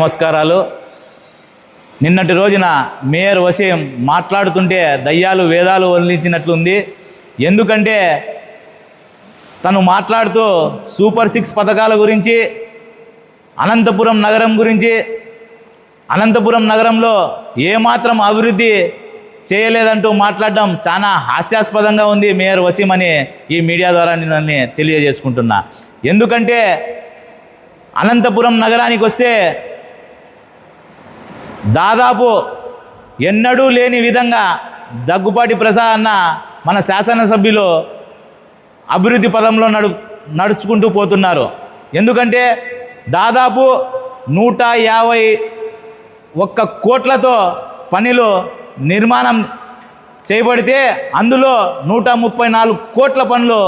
నమస్కారాలు. నిన్నటి రోజున మేయర్ వసీం మాట్లాడుతుంటే దయ్యాలు వేదాలు వదిలించినట్లుంది. ఎందుకంటే తను మాట్లాడుతూ సూపర్ 6 పథకాల గురించి, అనంతపురం నగరం గురించి, అనంతపురం నగరంలో ఏమాత్రం అభివృద్ధి చేయలేదంటూ మాట్లాడడం చాలా హాస్యాస్పదంగా ఉంది మేయర్ వసీం అని ఈ మీడియా ద్వారా నేను తెలియజేసుకుంటున్నా. ఎందుకంటే అనంతపురం నగరానికి వస్తే దాదాపు ఎన్నడూ లేని విధంగా దగ్గుపాటి ప్రసాద్ అన్న మన శాసనసభ్యులు అభివృద్ధి పదంలో నడుచుకుంటూ పోతున్నారు. ఎందుకంటే దాదాపు 151 కోట్లతో పనులు నిర్మాణం చేయబడితే అందులో 134 కోట్ల పనులు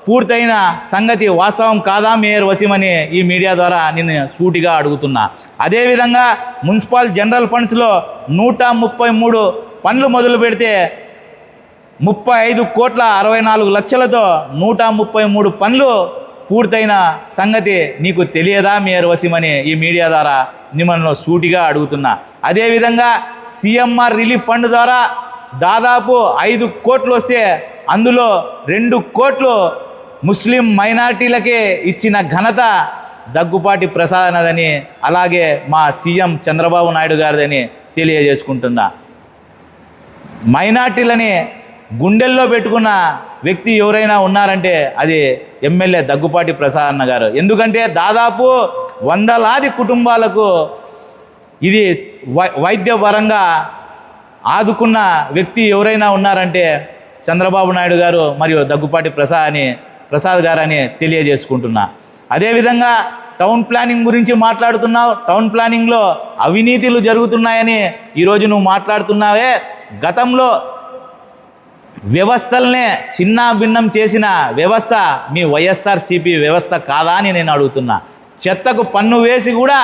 పూర్తయిన సంగతి వాస్తవం కాదా మేయర్ వసీం అని ఈ మీడియా ద్వారా నేను సూటిగా అడుగుతున్నా. అదేవిధంగా మున్సిపల్ జనరల్ ఫండ్స్లో 133 పనులు మొదలు పెడితే 35,64,00,000తో 133 పనులు పూర్తయిన సంగతి నీకు తెలియదా మేయర్ వసీం అని ఈ మీడియా ద్వారా మిమ్మల్ని సూటిగా అడుగుతున్నా. అదేవిధంగా సిఎంఆర్ రిలీఫ్ ఫండ్ ద్వారా దాదాపు 5 కోట్లు వస్తే అందులో 2 కోట్లు ముస్లిం మైనార్టీలకే ఇచ్చిన ఘనత దగ్గుపాటి ప్రసాద్ అన్నదని, అలాగే మా సీఎం చంద్రబాబు నాయుడు గారిదని తెలియజేసుకుంటున్నా. మైనార్టీలని గుండెల్లో పెట్టుకున్న వ్యక్తి ఎవరైనా ఉన్నారంటే అది ఎమ్మెల్యే దగ్గుపాటి ప్రసాద్ అన్న గారు. ఎందుకంటే దాదాపు 100లాది కుటుంబాలకు ఇది వైద్యపరంగా ఆదుకున్న వ్యక్తి ఎవరైనా ఉన్నారంటే చంద్రబాబు నాయుడు గారు మరియు దగ్గుపాటి ప్రసాద్ గారు అని తెలియజేసుకుంటున్నా. అదేవిధంగా టౌన్ ప్లానింగ్ గురించి మాట్లాడుతున్నావు. టౌన్ ప్లానింగ్లో అవినీతిలు జరుగుతున్నాయని ఈరోజు నువ్వు మాట్లాడుతున్నావే. గతంలో వ్యవస్థలనే చిన్న భిన్నం చేసిన వ్యవస్థ మీ వైఎస్ఆర్సీపీ వ్యవస్థ కాదా అని నేను అడుగుతున్నా. చెత్తకు పన్ను వేసి కూడా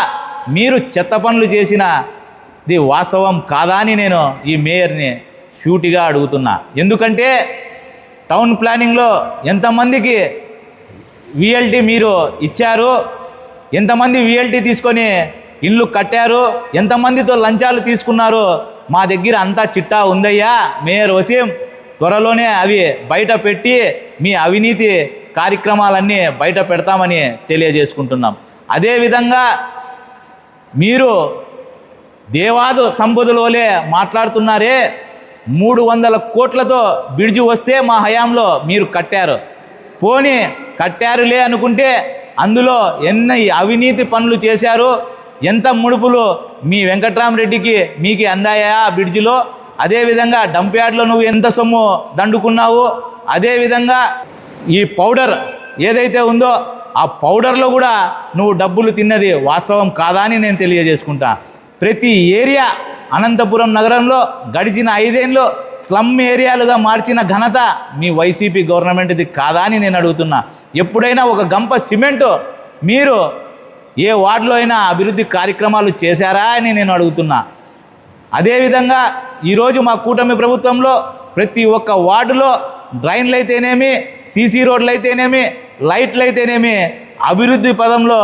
మీరు చెత్త పనులు చేసినది వాస్తవం కాదా అని నేను ఈ మేయర్ని షూటిగా అడుగుతున్నా. ఎందుకంటే టౌన్ ప్లానింగ్లో ఎంతమందికి విఎల్టీ మీరు ఇచ్చారు, ఎంతమంది విఎల్టీ తీసుకొని ఇల్లు కట్టారు, ఎంతమందితో లంచాలు తీసుకున్నారు, మా దగ్గర అంతా చిట్టా ఉందయ్యా మేయర్ వసీం. త్వరలోనే అవి బయట పెట్టి మీ అవినీతి కార్యక్రమాలన్నీ బయట పెడతామని తెలియజేసుకుంటున్నాం. అదేవిధంగా మీరు దేవాదు సంపదలోలే మాట్లాడుతున్నారే. 300 కోట్లతో బ్రిడ్జి వస్తే మా హయాంలో మీరు కట్టారు. పోనీ కట్టారులే అనుకుంటే అందులో ఎన్ని అవినీతి పనులు చేశారు, ఎంత ముడుపులు మీ వెంకట్రామరెడ్డికి మీకు అందాయా ఆ బ్రిడ్జిలో. అదేవిధంగా డంప్ యార్డ్లో నువ్వు ఎంత సొమ్ము దండుకున్నావు. అదేవిధంగా ఈ పౌడర్ ఏదైతే ఉందో ఆ పౌడర్లో కూడా నువ్వు డబ్బులు తిన్నది వాస్తవం కాదా అని నేను తెలియజేసుకుంటా. ప్రతి ఏరియా అనంతపురం నగరంలో గడిచిన 5 ఏళ్ళు స్లమ్ ఏరియాలుగా మార్చిన ఘనత మీ వైసీపీ గవర్నమెంట్ది కాదా అని నేను అడుగుతున్నా. ఎప్పుడైనా ఒక గంప సిమెంటు మీరు ఏ వార్డులో అయినా అభివృద్ధి కార్యక్రమాలు చేశారా అని నేను అడుగుతున్నా. అదేవిధంగా ఈరోజు మా కూటమి ప్రభుత్వంలో ప్రతి ఒక్క వార్డులో డ్రైన్లు అయితేనేమి, సీసీ రోడ్లు అయితేనేమి, లైట్లు అయితేనేమి అభివృద్ధి పదంలో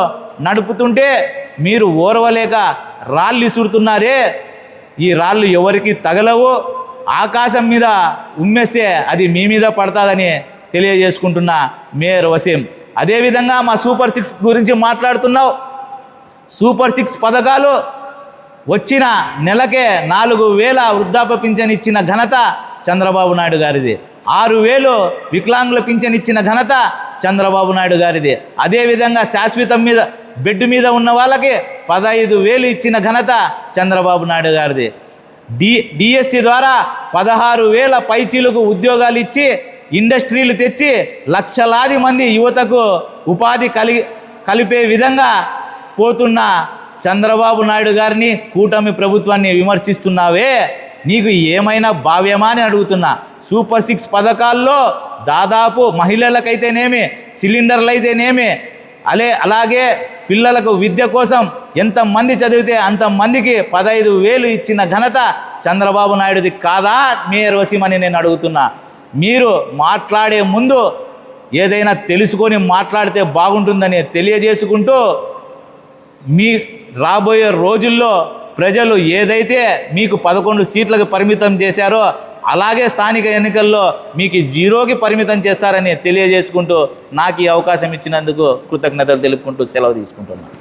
నడుపుతుంటే మీరు ఓర్వలేక రాళ్ళు ఇసురుతున్నారే. ఈ రాళ్ళు ఎవరికి తగలవు, ఆకాశం మీద ఉమ్మేస్తే అది మీ మీద పడుతుందని తెలియజేసుకుంటున్నా మేయర్ వసీం. అదేవిధంగా మా సూపర్ 6 గురించి మాట్లాడుతున్నావు. సూపర్ 6 పథకాలు వచ్చిన నెలకే 4,000 వృద్ధాప్య పింఛన్ ఇచ్చిన ఘనత చంద్రబాబు నాయుడు గారిది. 6,000 వికలాంగుల పింఛన్ ఇచ్చిన ఘనత చంద్రబాబు నాయుడు గారిది. అదేవిధంగా శాశ్వతం మీద బెడ్ మీద ఉన్న వాళ్ళకి 15,000 ఇచ్చిన ఘనత చంద్రబాబు నాయుడు గారిది. డిఎస్సి ద్వారా 16,000 పైచీలకు ఉద్యోగాలు ఇచ్చి ఇండస్ట్రీలు తెచ్చి లక్షలాది మంది యువతకు ఉపాధి కలిపే విధంగా పోతున్న చంద్రబాబు నాయుడు గారిని, కూటమి ప్రభుత్వాన్ని విమర్శిస్తున్నావే. నీకు ఏమైనా భావ్యమా అని అడుగుతున్నా. సూపర్ 6 పథకాల్లో దాదాపు మహిళలకైతేనేమి, సిలిండర్లు అయితేనేమి, అలాగే పిల్లలకు విద్య కోసం ఎంతమంది చదివితే అంతమందికి 15,000 ఇచ్చిన ఘనత చంద్రబాబు నాయుడుది కాదా మేయర్ వసీం అని నేను అడుగుతున్నా. మీరు మాట్లాడే ముందు ఏదైనా తెలుసుకొని మాట్లాడితే బాగుంటుందని తెలియజేసుకుంటూ రాబోయే రోజుల్లో ప్రజలు ఏదైతే మీకు 11 సీట్లకు పరిమితం చేశారో అలాగే స్థానిక ఎన్నికల్లో మీకు 0కి పరిమితం చేస్తారని తెలియజేసుకుంటూ నాకు ఈ అవకాశం ఇచ్చినందుకు కృతజ్ఞతలు తెలుపుకుంటూ సెలవు తీసుకుంటున్నాను.